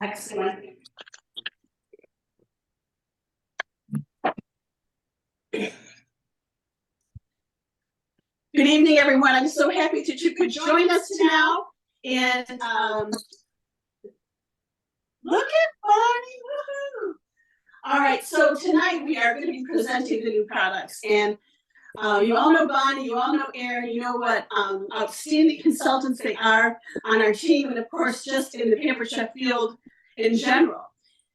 Excellent. Good evening, everyone. I'm so happy that you could join us now. And look at Bonnie. Woohoo! All right, so tonight we are going to be presenting the new products. And you all know Bonnie, you all know Erin, you know what outstanding consultants they are on our team, and of course, just in the Pampered Chef field in general.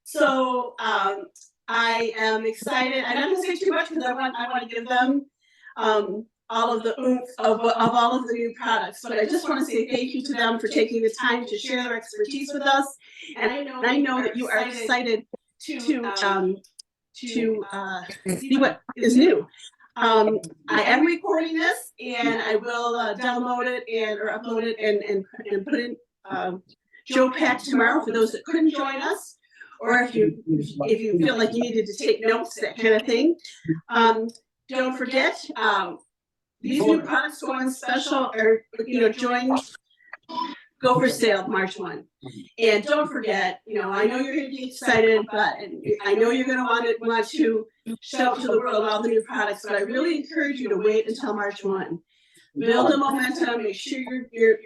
So I am excited. I'm not going to say too much because I want to give them all of the oomph of all of the new products. But I just want to say thank you to them for taking the time to share their expertise with us. And I know that you are excited to see what is new. I am recording this, and I will download it or upload it and put it in Joe Pack tomorrow for those that couldn't join us, or if you feel like you needed to take notes, that kind of thing. Don't forget, these new products go on special, or go for sale March 1. And don't forget, I know you're going to be excited, but I know you're going to want to show to the world all the new products, but I really encourage you to wait until March 1. Build the momentum, make sure you're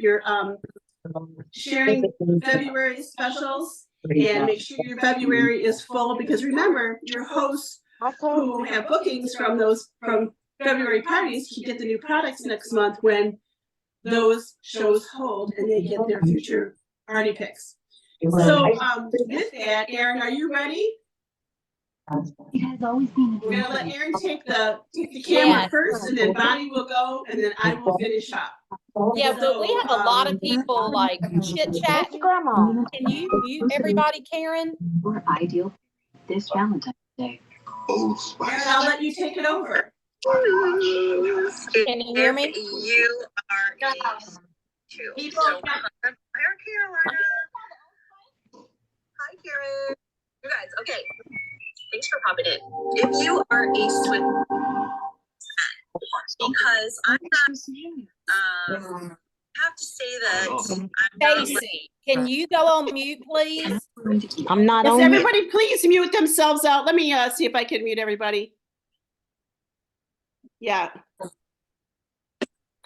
sharing February specials, and make sure your February is full, because remember, your hosts who have bookings from February parties can get the new products next month when those shows hold and they get their future party picks. So with that, Erin, are you ready? It has always been. We're gonna let Erin take the camera first, and then Bonnie will go, and then I will finish up. Yeah, but we have a lot of people like chit chatting. Grandma, can you mute everybody, Karen? Or ideal this Valentine's Day. Erin, I'll let you take it over. Can you hear me? You are a People. So, hi, Carolina. Hi, Karen. You guys, okay. Thanks for popping in. If you are a Swift because I'm not, have to say that Casey, can you go on mute, please? I'm not Yes, on. everybody, please mute themselves out. Let me see if I can mute everybody. Yeah.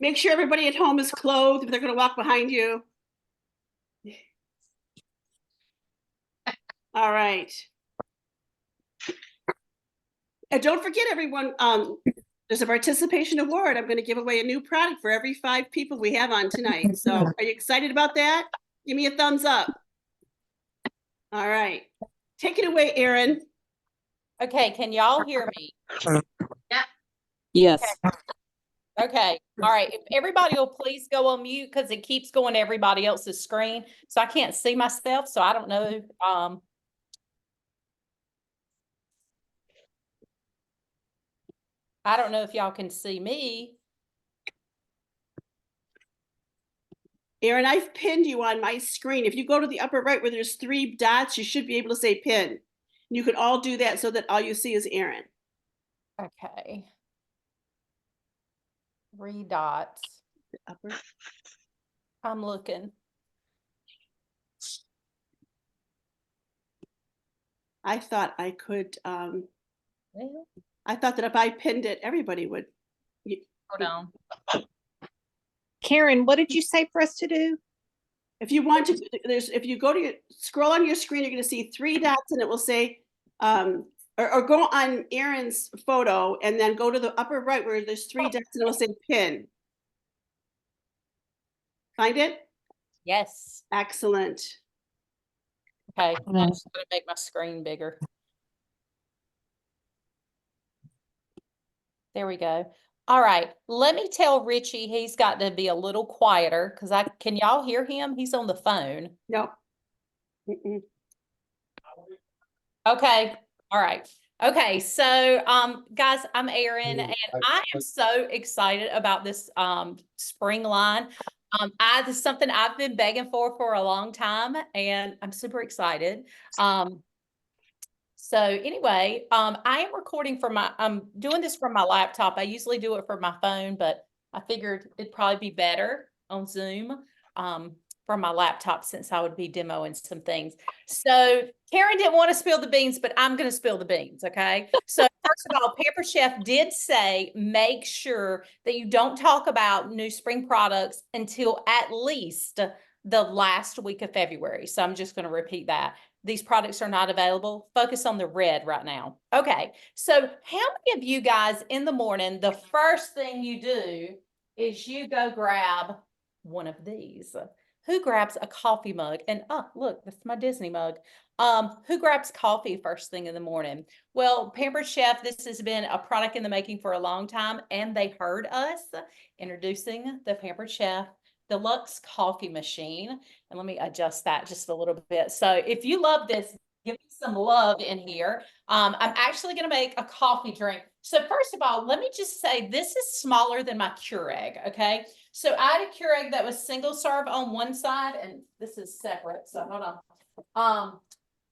Make sure everybody at home is clothed if they're going to walk behind you. All right. And don't forget, everyone, there's a participation award. I'm going to give away a new product for every 5 people we have on tonight. So are you excited about that? Give me a thumbs up. All right. Take it away, Erin. Okay, can y'all hear me? Yeah. Yes. Okay. All right. If everybody will please go on mute, because it keeps going to everybody else's screen. So I can't see myself. So I don't know. I don't know if y'all can see me. Erin, I've pinned you on my screen. If you go to the upper right where there's 3 dots, you should be able to say pin. You can all do that so that all you see is Erin. Okay. 3 dots. The upper. I'm looking. I thought I could, Well, I thought that if I pinned it, everybody would. hold on. Karen, what did you say for us to do? If you want to, if you go to scroll on your screen, you're going to see 3 dots, and it will say, or go on Erin's photo and then go to the upper right where there's 3 dots, and it will say pin. Find it? Yes. Excellent. Okay. I'm just going to make my screen bigger. There we go. All right. Let me tell Richie he's got to be a little quieter, because can y'all hear him? He's on the phone. No. Mm-mm. Okay. All right. Okay. So, guys, I'm Erin, and I am so excited about this spring line. This is something I've been begging for a long time, and I'm super excited. So anyway, I am recording I'm doing this from my laptop. I usually do it from my phone, but I figured it'd probably be better on Zoom. for my laptop since I would be demoing some things. So Karen didn't want to spill the beans, but I'm going to spill the beans. Okay. So first of all, Pampered Chef did say, make sure that you don't talk about new spring products until at least the last week of February. So I'm just going to repeat that. These products are not available. Focus on the red right now. Okay. So how many of you guys in the morning, the first thing you do is you go grab one of these? Who grabs a coffee mug? And oh, look, that's my Disney mug. Who grabs coffee first thing in the morning? Well, Pampered Chef, this has been a product in the making for a long time, and they heard us introducing the Pampered Chef Deluxe Coffee Machine. And let me adjust that just a little bit. So if you love this, give me some love in here. I'm actually going to make a coffee drink. So first of all, let me just say this is smaller than my Keurig, okay? So I had a Keurig that was single serve on one side, and this is separate, so hold on.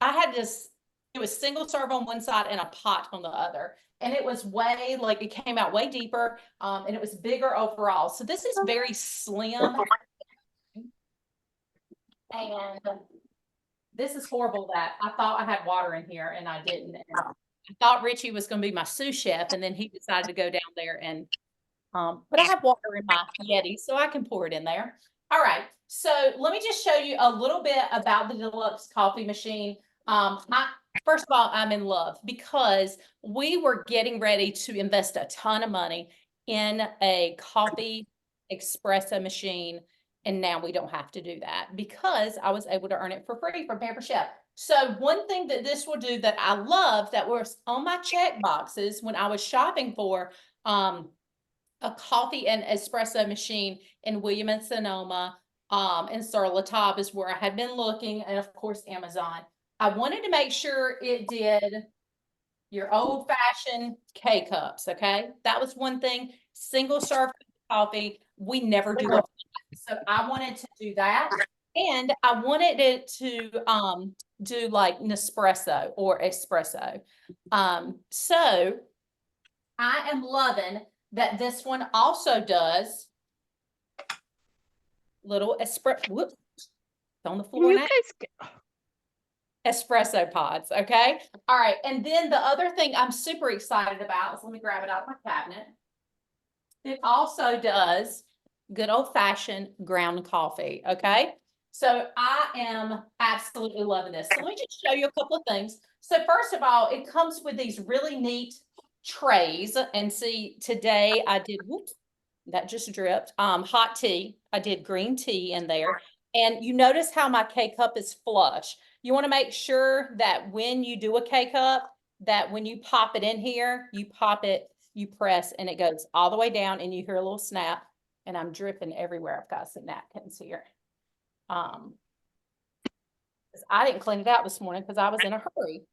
I had this, it was single serve on one side and a pot on the other. And it was way, like it came out way deeper, and it was bigger overall. So this is very slim. And this is horrible that I thought I had water in here and I didn't. And I thought Richie was going to be my sous chef, and then he decided to go down there and, but I have water in my Yeti, so I can pour it in there. All right. So let me just show you a little bit about the Deluxe Coffee Machine. First of all, I'm in love because we were getting ready to invest a ton of money in a coffee espresso machine. And now we don't have to do that because I was able to earn it for free from Pampered Chef. So one thing that this will do that I love that was on my check boxes when I was shopping for a coffee and espresso machine in William and Sonoma and Sur La Table is where I had been looking, and of course Amazon. I wanted to make sure it did your old-fashioned K-cups, okay? That was one thing. Single serve coffee, we never do it. So I wanted to do that. And I wanted it to do like Nespresso or espresso. So I am loving that this one also does little espresso. Whoops, it's on the floor You now. guys, Espresso pods, okay? All right, and then the other thing I'm super excited about is, let me grab it out of my cabinet. It also does good old-fashioned ground coffee, okay? So I am absolutely loving this. So let me just show you a couple of things. So first of all, it comes with these really neat trays. And see, today I did, whoops, that just dripped, hot tea. I did green tea in there. And you notice how my K-cup is flush. You want to make sure that when you do a K-cup, that when you pop it in here, you pop it, you press, and it goes all the way down, and you hear a little snap, and I'm dripping everywhere. I've got some napkins here. I didn't clean it out this morning because I was in a hurry.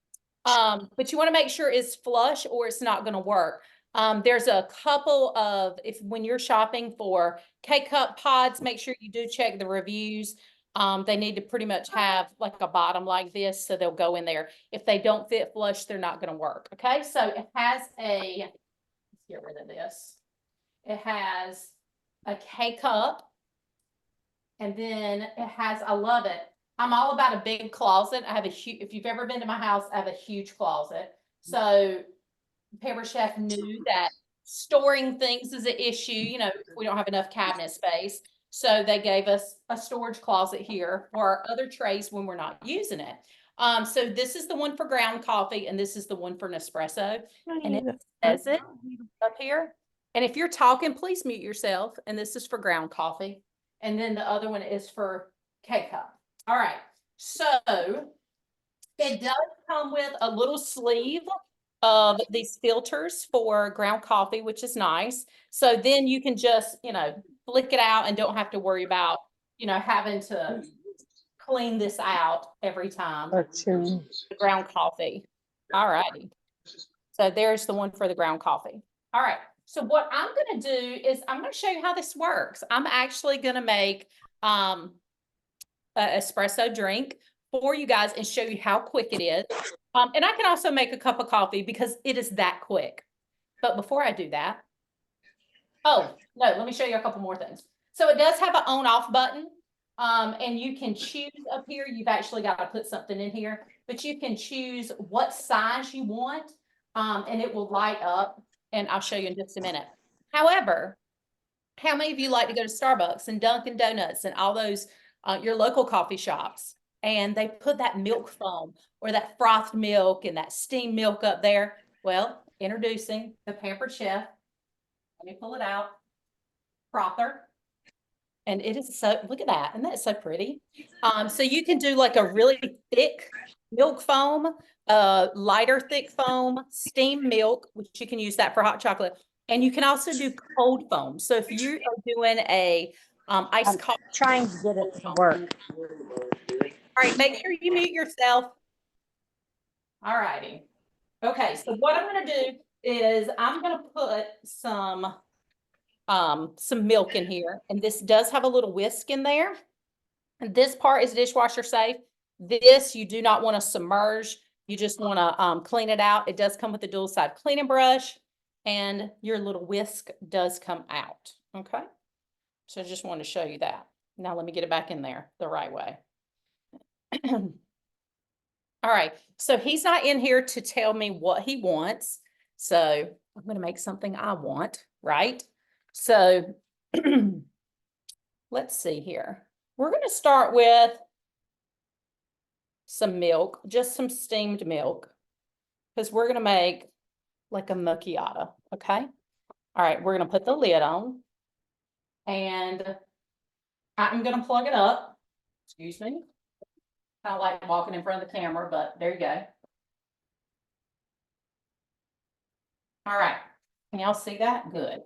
But you want to make sure it's flush or it's not going to work. There's a couple of, when you're shopping for K-cup pods, make sure you do check the reviews. They need to pretty much have like a bottom like this, so they'll go in there. If they don't fit flush, they're not going to work. Okay, so it has a, let's get rid of this. It has a K-cup, and then it has, I love it. I'm all about a big closet. I have a huge, if you've ever been to my house, I have a huge closet. So Pampered Chef knew that storing things is an issue. You know, we don't have enough cabinet space. So they gave us a storage closet here for our other trays when we're not using it. So this is the one for ground coffee, and this is the one for Nespresso. And it says it up here. And if you're talking, please mute yourself. And this is for ground coffee. And then the other one is for K-cup. All right. So it does come with a little sleeve of these filters for ground coffee, which is nice. So then you can just, you know, flick it out and don't have to worry about, you know, having to clean this out every time. The ground coffee. All righty. So there's the one for the ground coffee. All right. So what I'm going to do is I'm going to show you how this works. I'm actually going to make an espresso drink for you guys and show you how quick it is. And I can also make a cup of coffee because it is that quick. But before I do that, oh, no, let me show you a couple more things. So it does have an on-off button. And you can choose up here, you've actually got to put something in here, but you can choose what size you want. And it will light up, and I'll show you in just a minute. However, how many of you like to go to Starbucks and Dunkin' Donuts and all those, your local coffee shops? And they put that milk foam or that frothed milk and that steamed milk up there. Well, introducing the Pampered Chef. Let me pull it out. Frother. And it is so, look at that. Isn't that so pretty? So you can do like a really thick milk foam, lighter thick foam, steamed milk, which you can use that for hot chocolate. And you can also do cold foam. So if you are doing a iced coffee. Trying to get it to work. All right, make sure you mute yourself. All righty. Okay, so what I'm gonna do is I'm gonna put some milk in here, and this does have a little whisk in there. And this part is dishwasher safe. This you do not want to submerge. You just want to clean it out. It does come with a dual side cleaning brush, and your little whisk does come out. Okay. So I just want to show you that. Now let me get it back in there the right way. All right. So he's not in here to tell me what he wants. So I'm going to make something I want, right? So let's see here. We're going to start with some milk, just some steamed milk, because we're going to make like a macchiato. Okay. All right. We're going to put the lid on, and I'm going to plug it up. Excuse me. I don't like walking in front of the camera, but there you go. All right. Can y'all see that? Good.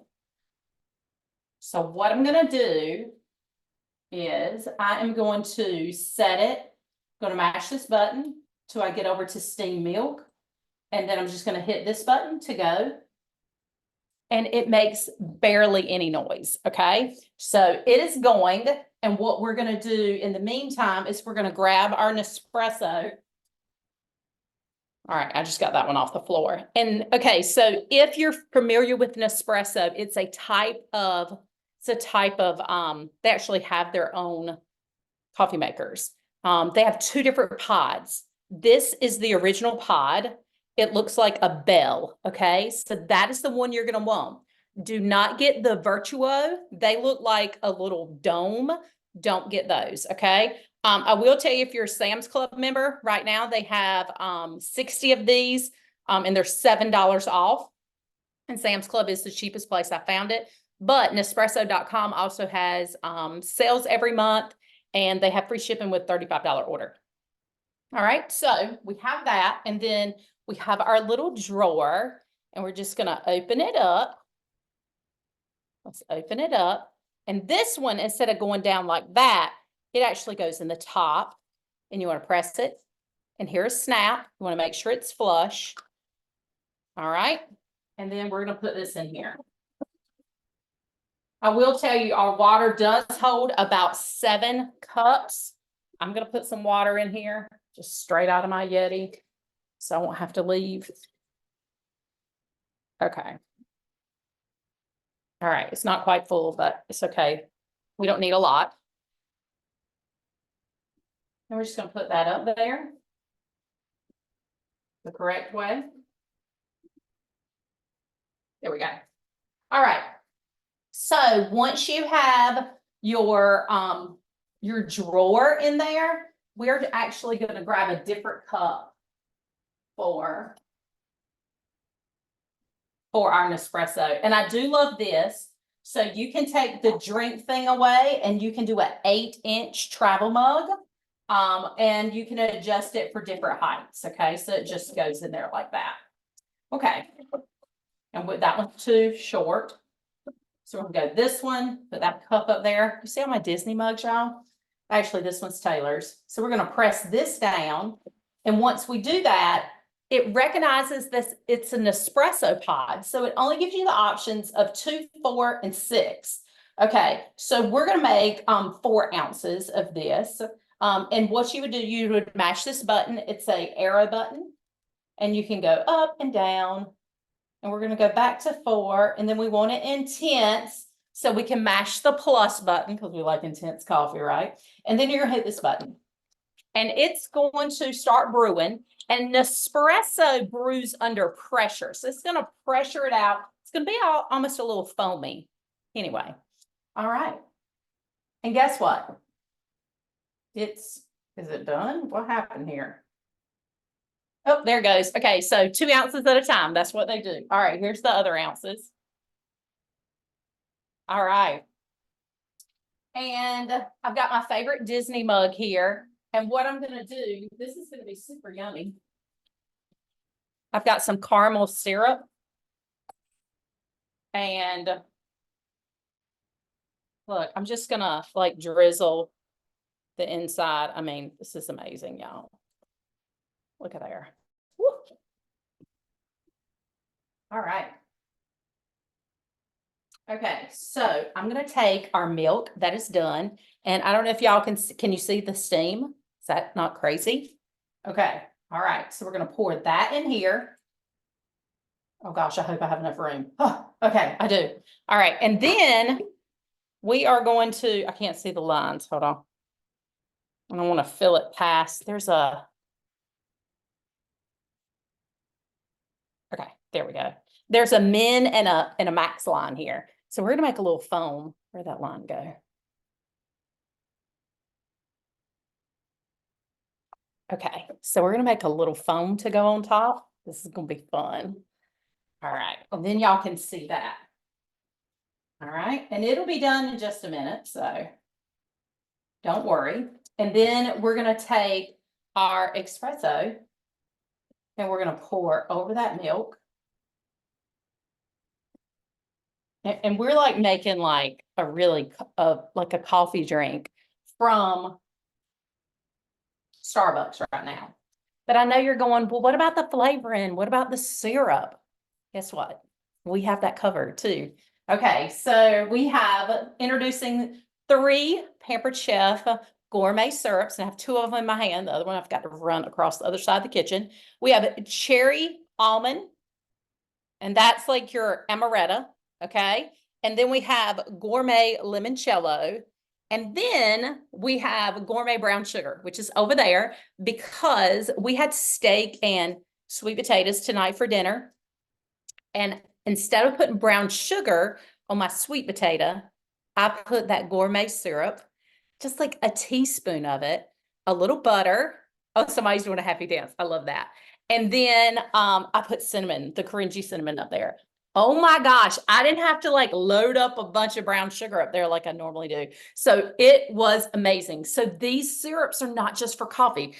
So what I'm going to do is I am going to set it, going to mash this button till I get over to steam milk. And then I'm just going to hit this button to go. And it makes barely any noise. Okay. So it is going. And what we're going to do in the meantime is we're going to grab our Nespresso. All right, I just got that one off the floor. And okay, so if you're familiar with Nespresso, it's a type of, they actually have their own coffee makers. They have two different pods. This is the original pod. It looks like a bell, okay? So that is the one you're gonna want. Do not get the Vertuo. They look like a little dome. Don't get those, okay? I will tell you, if you're a Sam's Club member right now, they have 60 of these and they're $7 off. And Sam's Club is the cheapest place I found it. But Nespresso.com also has sales every month, and they have free shipping with $35 order. All right, so we have that, and then we have our little drawer, and we're just gonna open it up. Let's open it up. And this one, instead of going down like that, it actually goes in the top, and you want to press it. And here's a snap. You want to make sure it's flush. All right. And then we're going to put this in here. I will tell you, our water does hold about 7 cups. I'm going to put some water in here, just straight out of my Yeti, so I won't have to leave. Okay. All right. It's not quite full, but it's okay. We don't need a lot. And we're just going to put that up there the correct way. There we go. All right. So once you have your drawer in there, we're actually going to grab a different cup for our Nespresso. And I do love this. So you can take the drink thing away, and you can do an 8-inch travel mug. And you can adjust it for different heights. Okay, so it just goes in there like that. Okay, and with that one's too short, so we're gonna go this one, put that cup up there. You see all my Disney mugs, y'all? Actually, this one's Taylor's. So we're gonna press this down, and once we do that, it recognizes this. It's an espresso pod, so it only gives you the options of 2, 4, and 6. Okay, so we're gonna make 4 ounces of this. And what you would do, you would mash this button. It's a arrow button, and you can go up and down, and we're going to go back to 4, and then we want it in tenths. So we can mash the plus button because we like intense coffee, right? And then you're gonna hit this button. And it's going to start brewing. And Nespresso brews under pressure. So it's gonna pressure it out. It's gonna be almost a little foamy. Anyway, all right. And guess what? Is it done? What happened here? Oh, there it goes. Okay, so 2 ounces at a time. That's what they do. All right, here's the other ounces. All right. And I've got my favorite Disney mug here. And what I'm gonna do, this is gonna be super yummy. I've got some caramel syrup. And look, I'm just gonna like drizzle the inside. I mean, this is amazing, y'all. Look at there. Woo. All right. Okay, so I'm gonna take our milk that is done, and I don't know if y'all can you see the steam? Is that not crazy? Okay, all right, so we're gonna pour that in here. Oh gosh, I hope I have enough room. Oh, okay, I do. All right, and then we are going to, I can't see the lines, hold on. I don't wanna fill it past, okay, there we go. There's a min and a max line here. So we're gonna make a little foam. Where'd that line go? Okay, so we're gonna make a little foam to go on top. This is gonna be fun. All right, and then y'all can see that. All right, and it'll be done in just a minute, so don't worry. And then we're gonna take our espresso and we're gonna pour over that milk. And we're like making like a really, like a coffee drink from Starbucks right now. But I know you're going, well, what about the flavoring? What about the syrup? Guess what? We have that covered too. Okay, so we have introducing 3 Pampered Chef gourmet syrups, and I have 2 of them in my hand. The other one I've got to run across the other side of the kitchen. We have cherry almond, and that's like your amaretto, okay? And then we have gourmet limoncello, and then we have gourmet brown sugar, which is over there because we had steak and sweet potatoes tonight for dinner. And instead of putting brown sugar on my sweet potato, I put that gourmet syrup, just like a teaspoon of it, a little butter. Oh, somebody's doing a happy dance. I love that. And then I put cinnamon, the crunchy cinnamon up there. Oh my gosh, I didn't have to like load up a bunch of brown sugar up there like I normally do. So it was amazing. So these syrups are not just for coffee.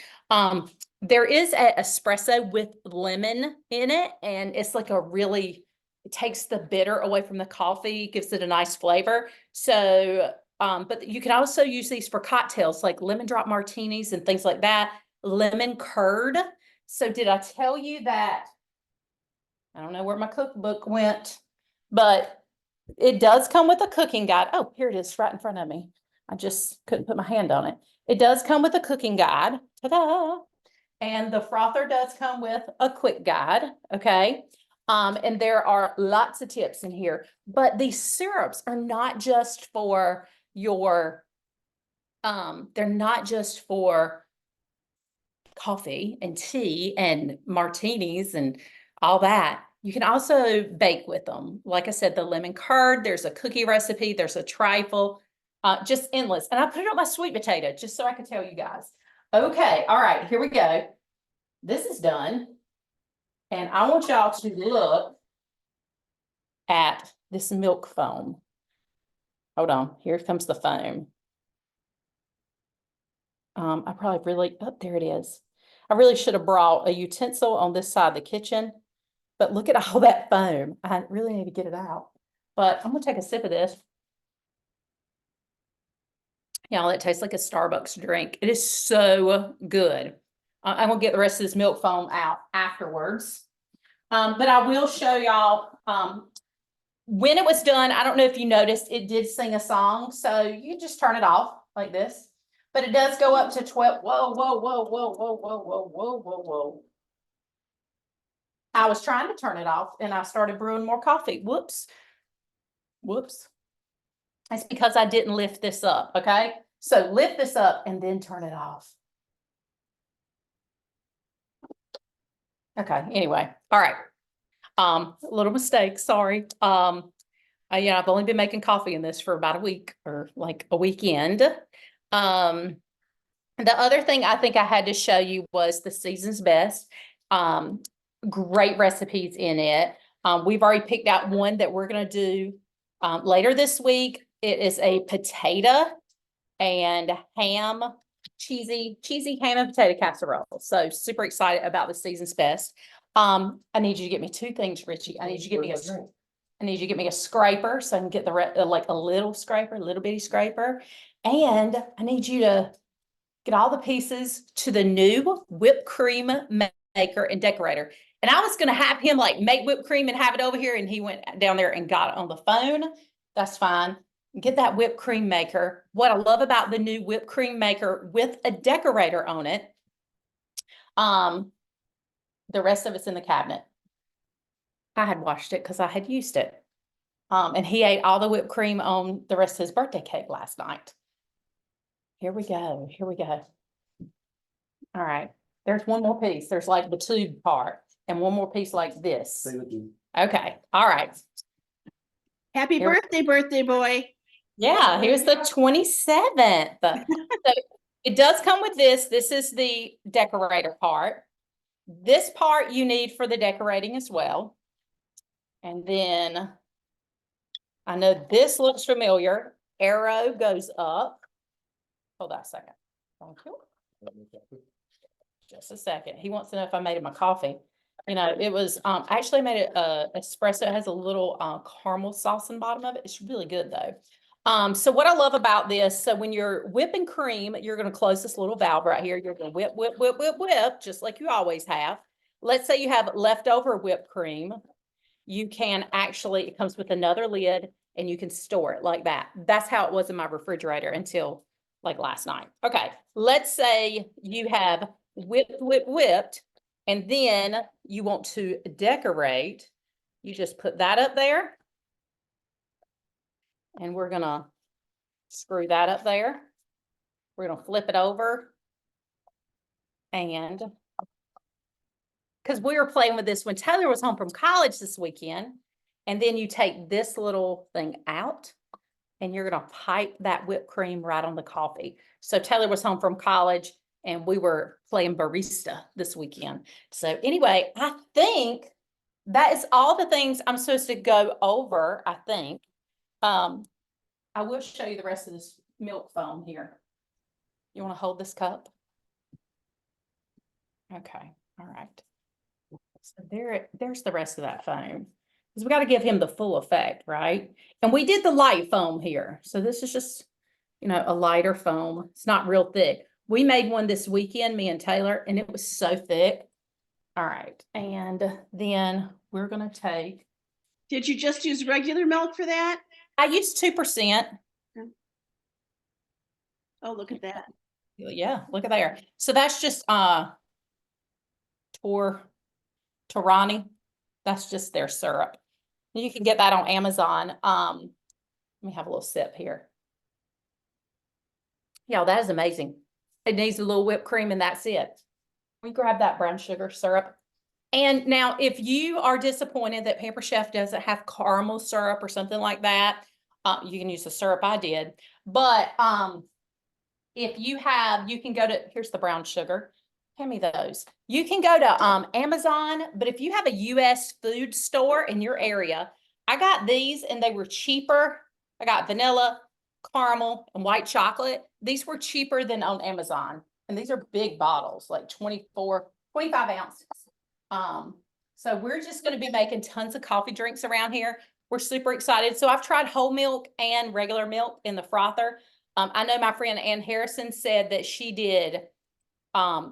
There is an espresso with lemon in it, and it's like it takes the bitter away from the coffee, gives it a nice flavor. So, but you can also use these for cocktails like lemon drop martinis and things like that. Lemon curd. So did I tell you that? I don't know where my cookbook went, but it does come with a cooking guide. Oh, here it is right in front of me. I just couldn't put my hand on it. It does come with a cooking guide. Ta-da! And the frother does come with a quick guide, okay? And there are lots of tips in here, but these syrups are not just for your, they're not just for coffee and tea and martinis and all that. You can also bake with them. Like I said, the lemon curd, there's a cookie recipe, there's a trifle, just endless. And I put it on my sweet potato just so I could tell you guys. Okay, all right, here we go. This is done. And I want y'all to look at this milk foam. Hold on, here comes the foam. I probably oh, there it is. I really should have brought a utensil on this side of the kitchen, but look at all that foam. I really need to get it out, but I'm gonna take a sip of this. Y'all, it tastes like a Starbucks drink. It is so good. I'm gonna get the rest of this milk foam out afterwards. But I will show y'all when it was done. I don't know if you noticed, it did sing a song, so you just turn it off like this. But it does go up to 12. Whoa, whoa, whoa, whoa, whoa, whoa, whoa, whoa, whoa, whoa. I was trying to turn it off and I started brewing more coffee. Whoops. Whoops. It's because I didn't lift this up, okay? So lift this up and then turn it off. Okay, anyway, all right. A little mistake, sorry. Yeah, I've only been making coffee in this for about a week or like a weekend. The other thing I think I had to show you was the Season's Best. Great recipes in it. We've already picked out one that we're gonna do later this week. It is a potato and ham, cheesy ham and potato casserole. So super excited about the Season's Best. I need you to get me two things, Richie. I need you to get me a scraper so I can get like a little scraper, a little bitty scraper. And I need you to get all the pieces to the new whipped cream maker and decorator. And I was going to have him like make whipped cream and have it over here. And he went down there and got it on the phone. That's fine. Get that whipped cream maker. What I love about the new whipped cream maker with a decorator on it, the rest of it's in the cabinet. I had washed it because I had used it. And he ate all the whipped cream on the rest of his birthday cake last night. Here we go. Here we go. All right. There's one more piece. There's like the tube part and one more piece like this. Okay. All right. Happy Here we- birthday, birthday boy. Yeah, here's the 27th. So it does come with this. This is the decorator part. This part you need for the decorating as well. And then I know this looks familiar. Arrow goes up. Hold on a second. Thank you. Just a second. He wants to know if I made him a coffee. You know, it was actually made it espresso. It has a little caramel sauce in the bottom of it. It's really good though. So what I love about this, so when you're whipping cream, you're going to close this little valve right here. You're going to whip, whip, whip, whip, whip, just like you always have. Let's say you have leftover whipped cream. You can actually, it comes with another lid and you can store it like that. That's how it was in my refrigerator until like last night. Okay, let's say you have whipped, and then you want to decorate. You just put that up there. And we're gonna screw that up there. We're gonna flip it over. And because we were playing with this when Taylor was home from college this weekend. And then you take this little thing out and you're gonna pipe that whipped cream right on the coffee. So Taylor was home from college and we were playing barista this weekend. So anyway, I think that is all the things I'm supposed to go over, I think. I will show you the rest of this milk foam here. You want to hold this cup? Okay, all right. So there's the rest of that foam. Because we got to give him the full effect, right? And we did the light foam here. So this is just, you know, a lighter foam. It's not real thick. We made one this weekend, me and Taylor, and it was so thick. All right, and then we're gonna take. Did you just use regular milk for that? I used 2%. Oh, look at that. Yeah, look at there. So that's just Torani. That's just their syrup. You can get that on Amazon. Let me have a little sip here. Yeah, that is amazing. It needs a little whipped cream and that's it. We grab that brown sugar syrup. And now if you are disappointed that Pampered Chef doesn't have caramel syrup or something like that, you can use the syrup I did. But if you have, you can go to, here's the brown sugar. Hand me those. You can go to Amazon, but if you have a US food store in your area, I got these and they were cheaper. I got vanilla, caramel, and white chocolate. These were cheaper than on Amazon. And these are big bottles, like 25 ounces. So we're just going to be making tons of coffee drinks around here. We're super excited. So I've tried whole milk and regular milk in the frother. I know my friend Ann Harrison said that she did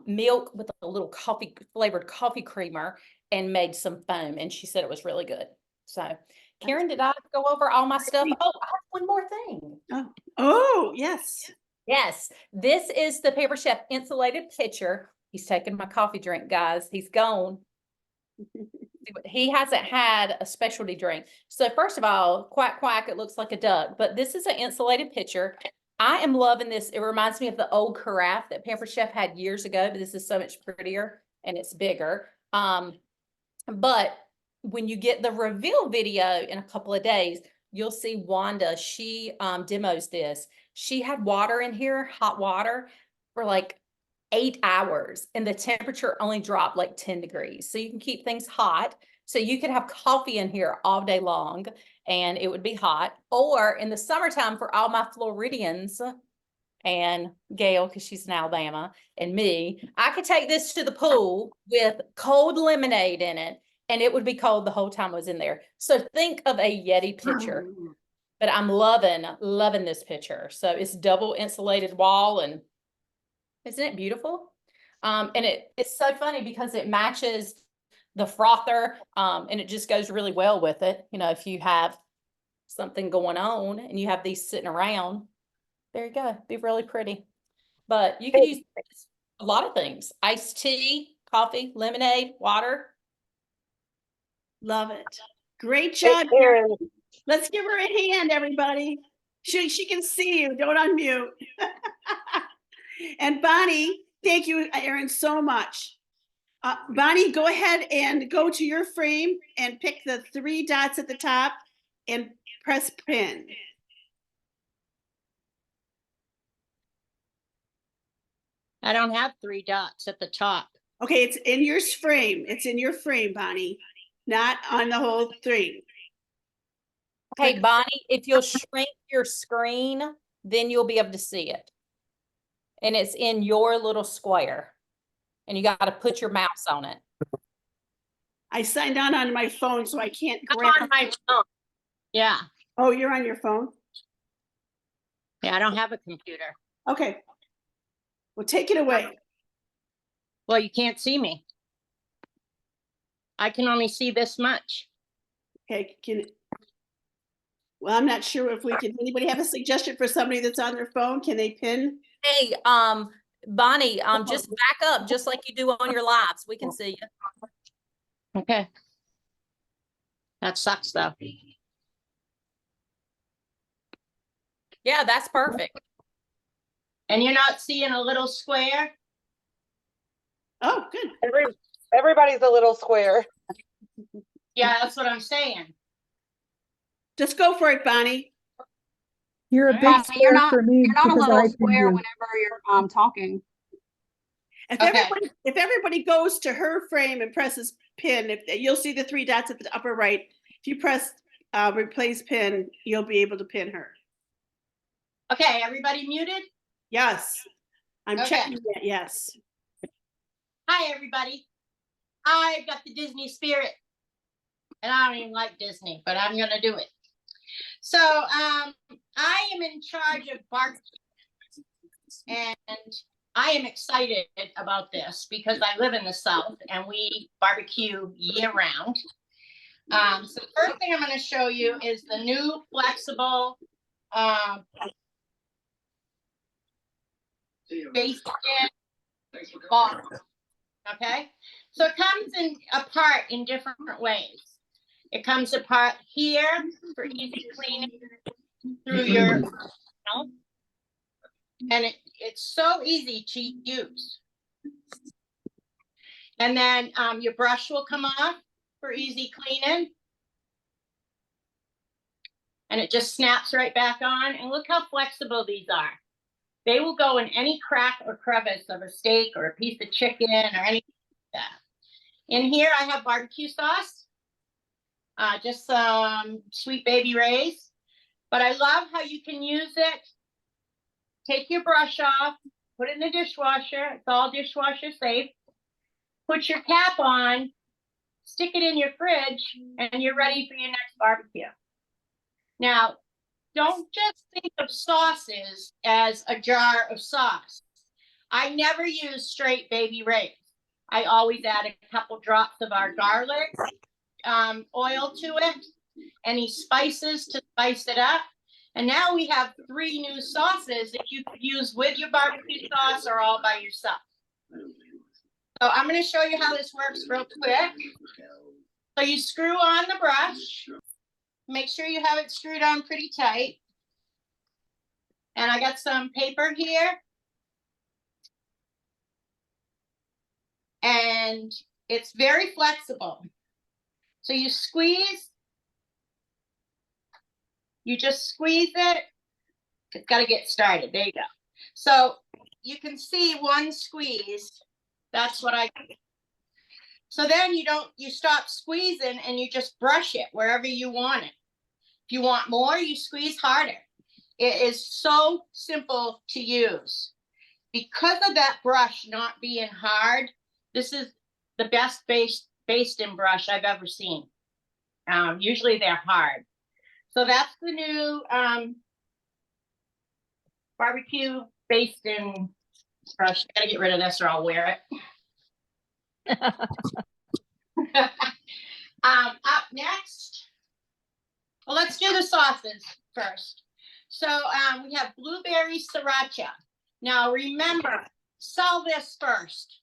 milk with a little coffee flavored coffee creamer and made some foam. And she said it was really good. So Karen, did I go over all my stuff? Oh, I have one more thing. Oh, yes. Yes, this is the Pampered Chef insulated pitcher. He's taking my coffee drink, guys. He's gone. He hasn't had a specialty drink. So first of all, quack, quack, it looks like a duck, but this is an insulated pitcher. I am loving this. It reminds me of the old carafe that Pampered Chef had years ago, but this is so much prettier and it's bigger. But when you get the reveal video in a couple of days, you'll see Wanda, she demos this. She had water in here, hot water, for like 8 hours, and the temperature only dropped like 10 degrees. So you can keep things hot. So you could have coffee in here all day long and it would be hot. Or in the summertime for all my Floridians and Gail, because she's in Alabama, and me, I could take this to the pool with cold lemonade in it, and it would be cold the whole time I was in there. So think of a Yeti pitcher. But I'm loving this pitcher. So it's double insulated wall, and isn't it beautiful? And it's so funny because it matches the frother, and it just goes really well with it. You know, if you have something going on and you have these sitting around, there you go, be really pretty. But you can use a lot of things: iced tea, coffee, lemonade, water. Love it. Great job. Erin, Let's give her a hand, everybody. She can see you. Don't unmute. And Bonnie, thank you, Erin, so much. Bonnie, go ahead and go to your frame and pick the 3 dots at the top and press pin. I don't have 3 dots at the top. Okay, it's in your frame. It's in your frame, Bonnie, not on the whole thing. Hey, Bonnie, if you'll shrink your screen, then you'll be able to see it. And it's in your little square. And you got to put your mouse on it. I signed on my phone, so I can't I'm grab. on my phone. Yeah. Oh, you're on your phone? Yeah, I don't have a computer. Okay. Well, take it away. Well, you can't see me. I can only see this much. Okay, well, I'm not sure if we can, anybody have a suggestion for somebody that's on their phone? Can they pin? Hey, Bonnie, just back up just like you do on your lives. We can see you. Okay. That sucks though. Yeah, that's perfect. And you're not seeing a little square? Oh, good. everybody's a little square. Yeah, that's what I'm saying. Just go for it, Bonnie. You're a big You're square not, for me. you're not a because little I can square do- whenever you're talking. Okay. If everybody goes to her frame and presses pin, you'll see the 3 dots at the upper right. If you press replace pin, you'll be able to pin her. Okay, everybody muted? Yes, I'm Okay. checking that. Yes. Hi, everybody. I've got the Disney spirit. And I don't even like Disney, but I'm going to do it. So I am in charge of barbecue. And I am excited about this because I live in the South and we barbecue year round. So the first thing I'm going to show you is the new flexible base bottle. Okay, so it comes apart in different ways. It comes apart here for easy cleaning through your mouth. And it's so easy to use. And then your brush will come off for easy cleaning. And it just snaps right back on. And look how flexible these are. They will go in any crack or crevice of a steak or a piece of chicken or anything like that. In here, I have barbecue sauce. Just some Sweet Baby Ray's. But I love how you can use it. Take your brush off, put it in the dishwasher. It's all dishwasher safe. Put your cap on, stick it in your fridge, and you're ready for your next barbecue. Now, don't just think of sauces as a jar of sauce. I never use straight Baby Ray's. I always add a couple drops of our garlic oil to it, any spices to spice it up. And now we have 3 new sauces that you could use with your barbecue sauce or all by yourself. So I'm going to show you how this works real quick. So you screw on the brush. Make sure you have it screwed on pretty tight. And I got some paper here. And it's very flexible. So you squeeze. You just squeeze it. It's got to get started. There you go. So you can see one squeeze. That's what I do. So then you stop squeezing and you just brush it wherever you want it. If you want more, you squeeze harder. It is so simple to use. Because of that brush not being hard, this is the best basting brush I've ever seen. Usually they're hard. So that's the new barbecue basting brush. Gotta get rid of this or I'll wear it. Up next, well, let's do the sauces first. So we have blueberry sriracha. Now remember, sell this first.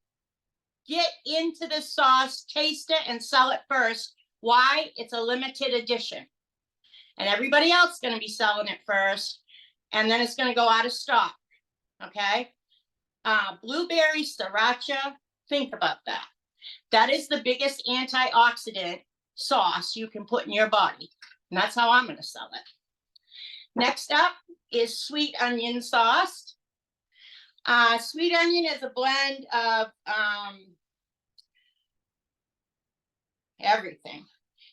Get into the sauce, taste it, and sell it first. Why? It's a limited edition. And everybody else is going to be selling it first. And then it's going to go out of stock. Okay? Blueberry sriracha, think about that. That is the biggest antioxidant sauce you can put in your body. And that's how I'm going to sell it. Next up is sweet onion sauce. Sweet onion is a blend of everything.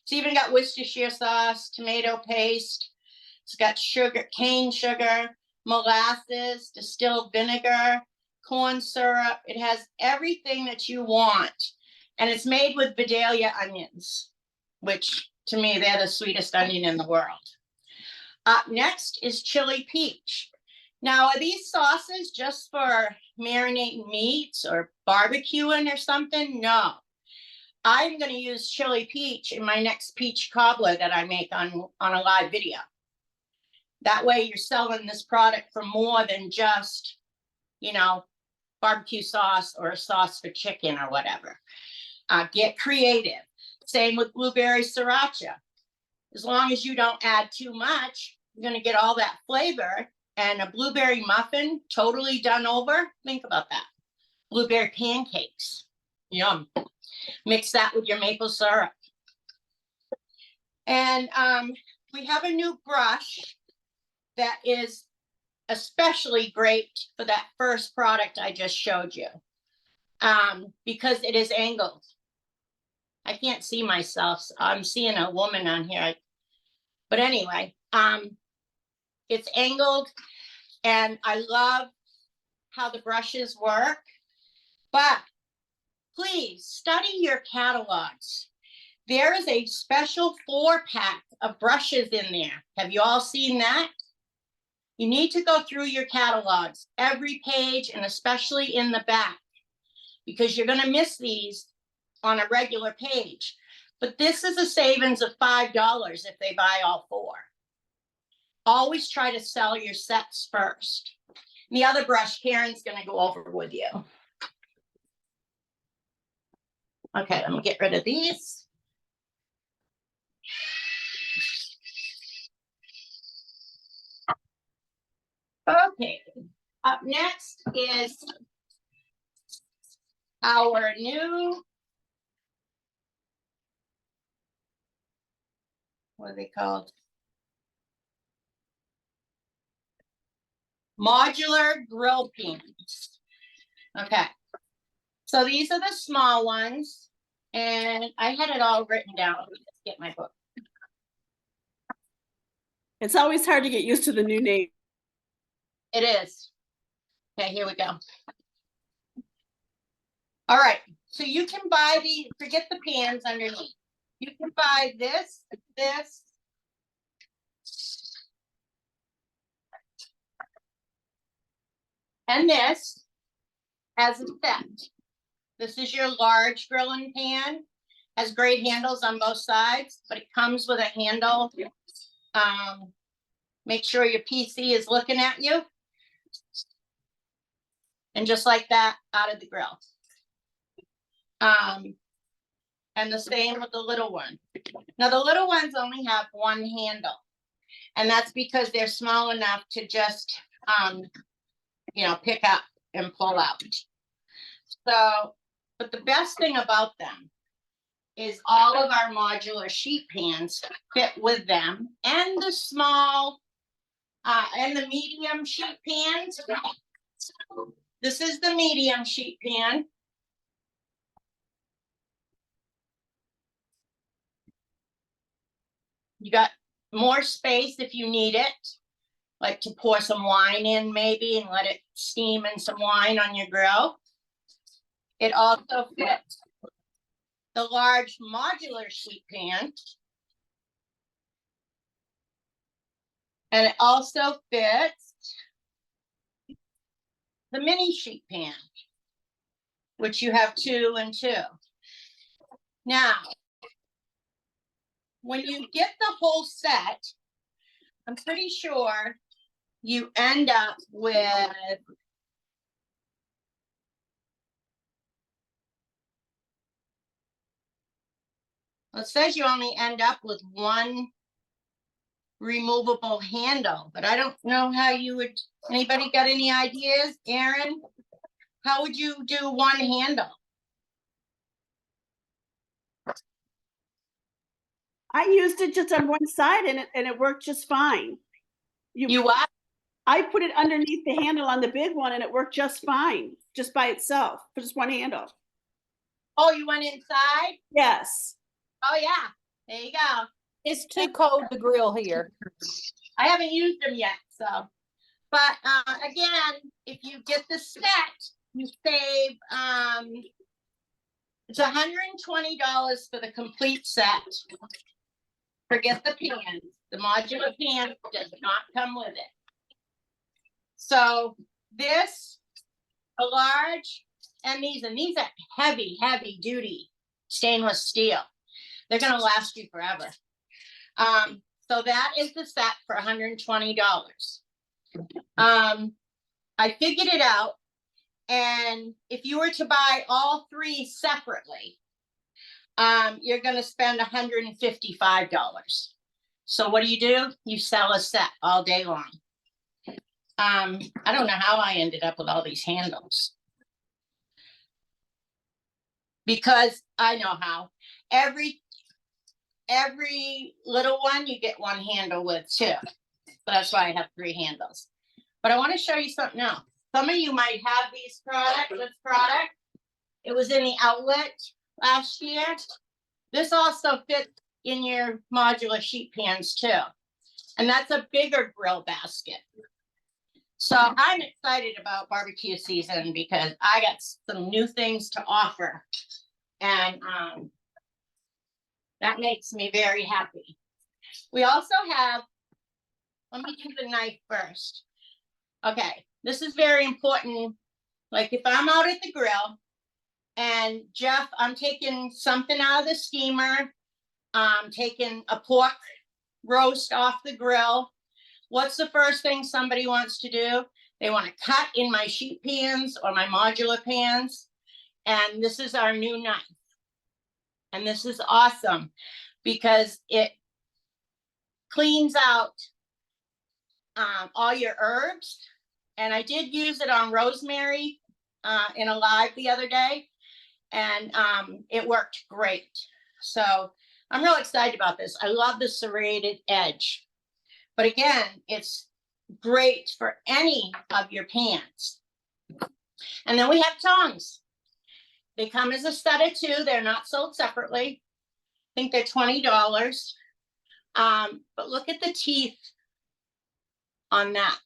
It's even got Worcestershire sauce, tomato paste. It's got sugar, cane sugar, molasses, distilled vinegar, corn syrup. It has everything that you want. And it's made with Vidalia onions, which to me, they're the sweetest onion in the world. Up next is chili peach. Now, are these sauces just for marinating meats or barbecuing or something? No. I'm going to use chili peach in my next peach cobbler that I make on a live video. That way you're selling this product for more than just, you know, barbecue sauce or a sauce for chicken or whatever. Get creative. Same with blueberry sriracha. As long as you don't add too much, you're going to get all that flavor. And a blueberry muffin, totally done over. Think about that. Blueberry pancakes. Yum. Mix that with your maple syrup. And we have a new brush that is especially great for that first product I just showed you. Because it is angled. I can't see myself. So I'm seeing a woman on here. But anyway, it's angled and I love how the brushes work. But please study your catalogs. There is a special 4-pack of brushes in there. Have you all seen that? You need to go through your catalogs, every page, and especially in the back, because you're going to miss these on a regular page. But this is a savings of $5 if they buy all 4. Always try to sell your sets first. And the other brush, Karen's going to go over with you. Okay, let me get rid of these. Okay, up next is our new, what are they called? Modular grill pans. Okay, so these are the small ones, and I had it all written down. Let me just get my book. It's always hard to get used to the new name. It is. Okay, here we go. All right, so you can buy the, forget the pans underneath. You can buy this, and this as a set. This is your large grilling pan. Has great handles on both sides, but it comes with a handle. Make sure your PC is looking at you. And just like that, out of the grill. I And the same with the little one. Now, the little ones only have one handle. And that's because they're small enough to just, pick up and pull out. So, but the best thing about them is all of our modular sheet pans fit with them, and the small and the medium sheet pans. This is the medium sheet pan. You got more space if you need it, like to pour some wine in maybe and let it steam in some wine on your grill. It also fits the large modular sheet pan. And it also fits the mini sheet pan, which you have 2 and 2. Now, when you get the whole set, I'm pretty sure you end up with it says you only end up with one removable handle, but I don't know how you would, anybody got any ideas? Erin, how would you do one handle? I used it just on one side and it worked just fine. You what? I put it underneath the handle on the big one and it worked just fine, just by itself, for just one handle. Oh, you went inside? Yes. Oh, yeah. There you go. It's too cold to grill here. I haven't used them yet, so. But again, if you get the set, you save, it's $120 for the complete set. Forget the pans. The modular pan does not come with it. So this, a large, and these are heavy, heavy duty stainless steel. They're gonna last you forever. So that is the set for $120. I figured it out, and if you were to buy all 3 separately, you're gonna spend $155. So what do? You sell a set all day long. I don't know how I ended up with all these handles. Because I know how. Every little one you get one handle with too. So that's why I have 3 handles. But I want to show you something else. Some of you might have this product. It was in the outlet last year. This also fits in your modular sheet pans too. And that's a bigger grill basket. So I'm excited about barbecue season because I got some new things to offer. And that makes me very happy. We also have, let me do the knife first. Okay, this is very important. Like if I'm out at the grill and Jeff, I'm taking something out of the steamer, taking a pork roast off the grill. What's the first thing somebody wants to do? They want to cut in my sheet pans or my modular pans. And this is our new knife. And this is awesome because it cleans out all your herbs. And I did use it on rosemary in a live the other day. And it worked great. So I'm real excited about this. I love the serrated edge. But again, it's great for any of your pans. And then we have tongs. They come as a set of 2. They're not sold separately. I think they're $20. But look at the teeth on that.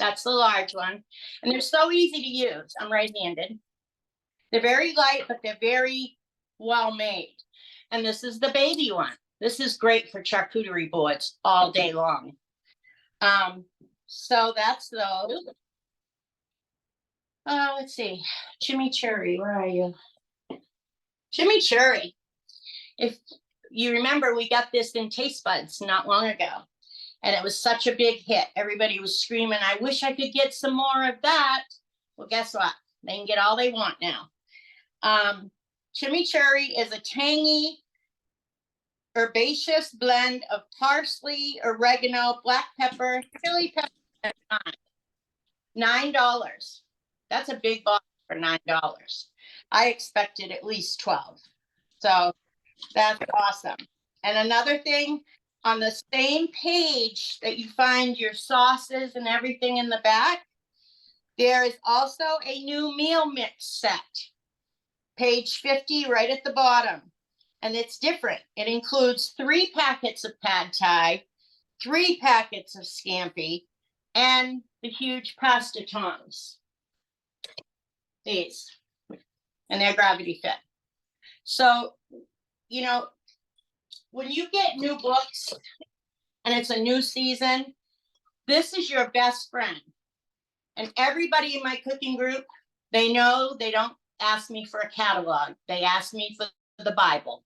That's the large one. And they're so easy to use. I'm right-handed. They're very light, but they're very well made. And this is the baby one. This is great for charcuterie boards all day long. So that's those. Let's see. Chimichurri, where are you? Chimichurri. If you remember, we got this in Taste Buds not long ago. And it was such a big hit. Everybody was screaming, I wish I could get some more of that. Well, guess what? They can get all they want now. chimichurri is a tangy, herbaceous blend of parsley, oregano, black pepper, chili pepper, and thyme. $9. That's a big box for $9. I expected at least 12. So that's awesome. And another thing, on the same page that you find your sauces and everything in the back, there is also a new meal mix set. Page 50, right at the bottom. And it's different. It includes 3 packets of pad thai, 3 packets of scampi, and the huge pasta tongs. These. And they're gravity fed. So, you know, when you get new books and it's a new season, this is your best friend. And everybody in my cooking group, they know they don't ask me for a catalog. They ask me for the Bible.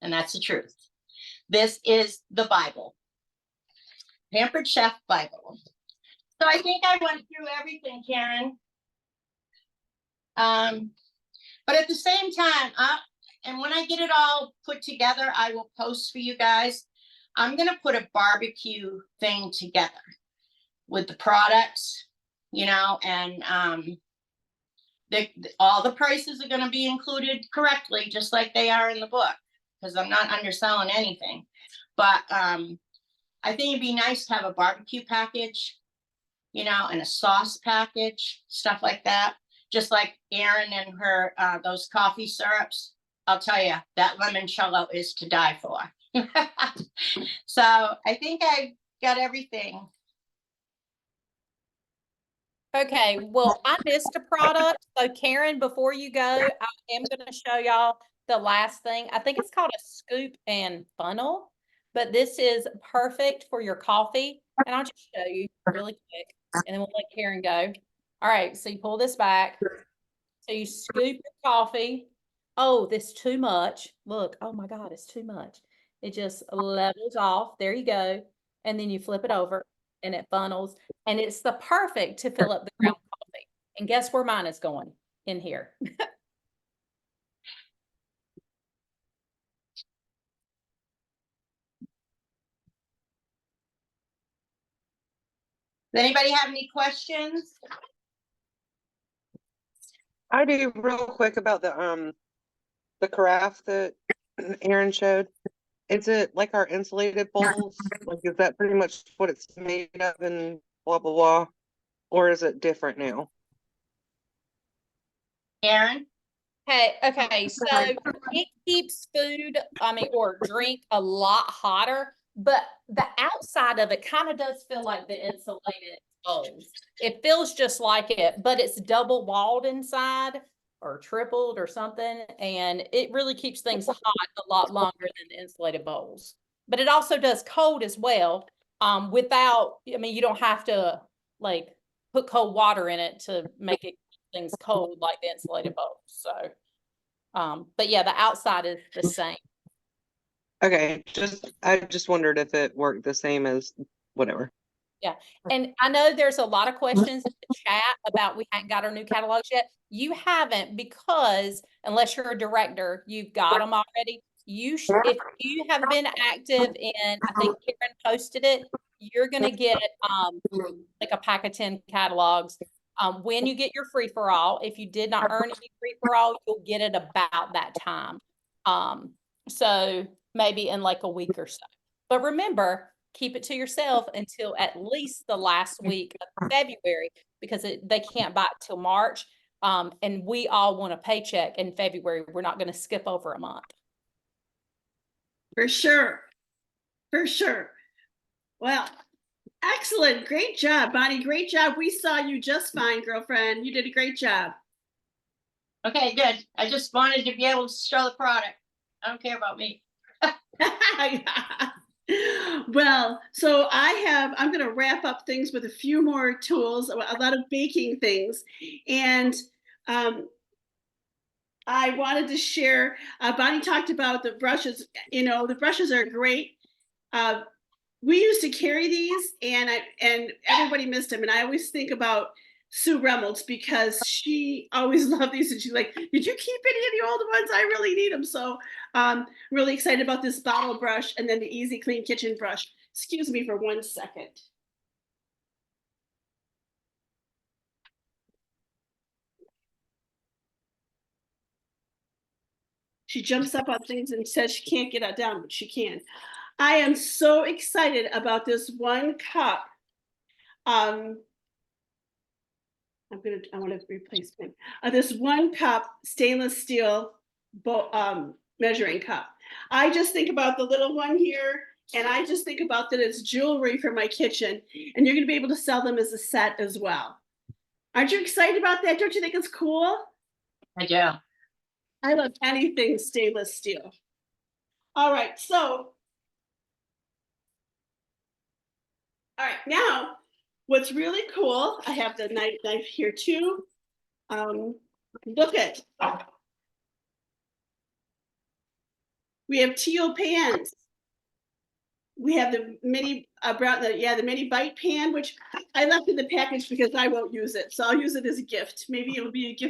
And that's the truth. This is the Bible. Pampered Chef Bible. So I think I went through everything, Karen. But at the same time, and when I get it all put together, I will post for you guys. I'm going to put a barbecue thing together with the products, you know, and all the prices are going to be included correctly, just like they are in the book, because I'm not underselling anything. But I think it'd be nice to have a barbecue package, you know, and a sauce package, stuff like that. Just like Erin and her, those coffee syrups. I'll tell you, that limoncello is to die for. So I think I got everything. Okay, well, I missed a product. So Karen, before you go, I am going to show y'all the last thing. I think it's called a scoop and funnel, but this is perfect for your coffee. And I'll just show you really quick, and then we'll let Karen go. All right, so you pull this back. So you scoop your coffee. Oh, this too much. Look, oh my God, it's too much. It just levels off. There you go. And then you flip it over and it funnels. And it's the perfect to fill up the ground coffee. And guess where mine is going? In here. Does anybody have any questions? I do real quick about the carafe that Erin showed. Is it like our insulated bowls? Like, is that pretty much what it's made of and blah, blah, blah? Or is it different now? Erin? Okay, so it keeps food, or drink a lot hotter, but the outside of it kind of does feel like the insulated bowls. It feels just like it, but it's double walled inside or tripled or something, and it really keeps things hot a lot longer than the insulated bowls. But it also does cold as well, without, you don't have to like put cold water in it to make it things cold like the insulated bowls. So, but yeah, the outside is the same. Okay, I just wondered if it worked the same as whatever. Yeah. And I know there's a lot of questions in the chat about we haven't got our new catalogs yet. You haven't, because unless you're a director, you've got them already. If you have been active in, I think Karen posted it, you're going to get like a pack of 10 catalogs. When you get your free for all, if you did not earn any free for all, you'll get it about that time. So maybe in like a week or so. But remember, keep it to yourself until at least the last week of February, because they can't buy it till March. And we all want a paycheck in February. We're not going to skip over a month. For sure. For sure. Well, excellent. Great job, Bonnie. Great job. We saw you just fine, girlfriend. You did a great job. Okay, good. I just wanted to be able to show the product. I don't care about me. Well, so I'm going to wrap up things with a few more tools, a lot of baking things. And I wanted to share, Bonnie talked about the brushes. The brushes are great. We used to carry these and everybody missed them. And I always think about Sue Reynolds because she always loved these and she's like, did you keep any of the old ones? I really need them. So really excited about this bottle brush and then the Easy Clean Kitchen brush. Excuse me for 1 second. She jumps up on things and says she can't get it down, but she can. I am so excited about this 1 cup. I want to replace it. This 1 cup stainless steel measuring cup. I just think about the little one here, and I just think about that it's jewelry for my kitchen, and you're going to be able to sell them as a set as well. Aren't you excited about that? Don't you think it's cool? I do. I love anything stainless steel. All right, so. All right, now what's really cool, I have the knife here too. Look at. We have teal pans. We have the mini the mini bite pan, which I left in the package because I won't use it. So I'll use it as a gift. Maybe it'll be a gift